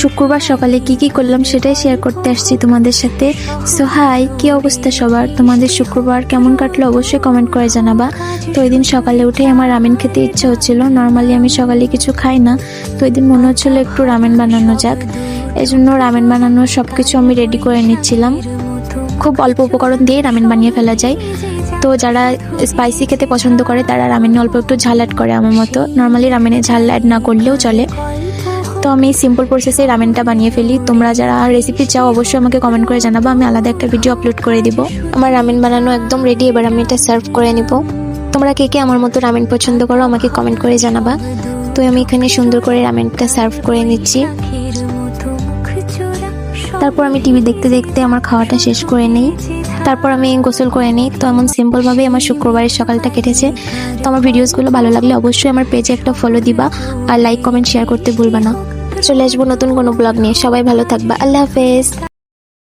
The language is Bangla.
শুক্রবার সকালে কি করলাম সেটাই শেয়ার করতে আসছি তোমাদের সাথে। সো হাই, কি অবস্থা সবার? তোমাদের শুক্রবার কেমন কাটলো অবশ্যই কমেন্ট করে জানাবা। তো ওই দিন সকালে উঠে আমার রামেন খেতে ইচ্ছা হচ্ছিল। নর্মালি আমি সকালে কিছু খাই না, তো ওই দিন মনে হচ্ছিলো একটু রামেন বানানো যাক। এই জন্য রামেন বানানোর সব কিছু আমি রেডি করে নিচ্ছিলাম। খুব অল্প উপকরণ দিয়ে রামেন বানিয়ে ফেলা যায়। তো যারা স্পাইসি খেতে পছন্দ করে তারা রামেনে অল্প একটু ঝাল অ্যাড করে আমার মতো। নর্মালি রামেনে ঝাল অ্যাড না করলেও চলে। তো আমি সিম্পল প্রসেসে রামেনটা বানিয়ে ফেলি। তোমরা যারা রেসিপি চাও অবশ্যই আমাকে কমেন্ট করে জানাবো, আমি আলাদা একটা ভিডিও আপলোড করে দিব। আমার রামেন বানানো একদম রেডি, এবার আমি এটা সার্ভ করে নিব। তোমরা কে আমার মতো রামেন পছন্দ করো আমাকে কমেন্ট করে জানাবা। তো আমি এখানে সুন্দর করে রামেনটা সার্ভ করে নিচ্ছি। তারপর আমি টিভি দেখতে দেখতে আমার খাওয়াটা শেষ করে নিই। তারপর আমি গোসল করে নিই। তো এমন সিম্পলভাবেই আমার শুক্রবারের সকালটা কেটেছে। তো আমার ভিডিওসগুলো ভালো লাগলে অবশ্যই আমার পেজে একটা ফলো দিবা, আর লাইক কমেন্ট শেয়ার করতে ভুলবা না। চলে আসবো নতুন কোনো ব্লগ নিয়ে। সবাই ভালো থাকবা। আল্লাহ হাফেজ।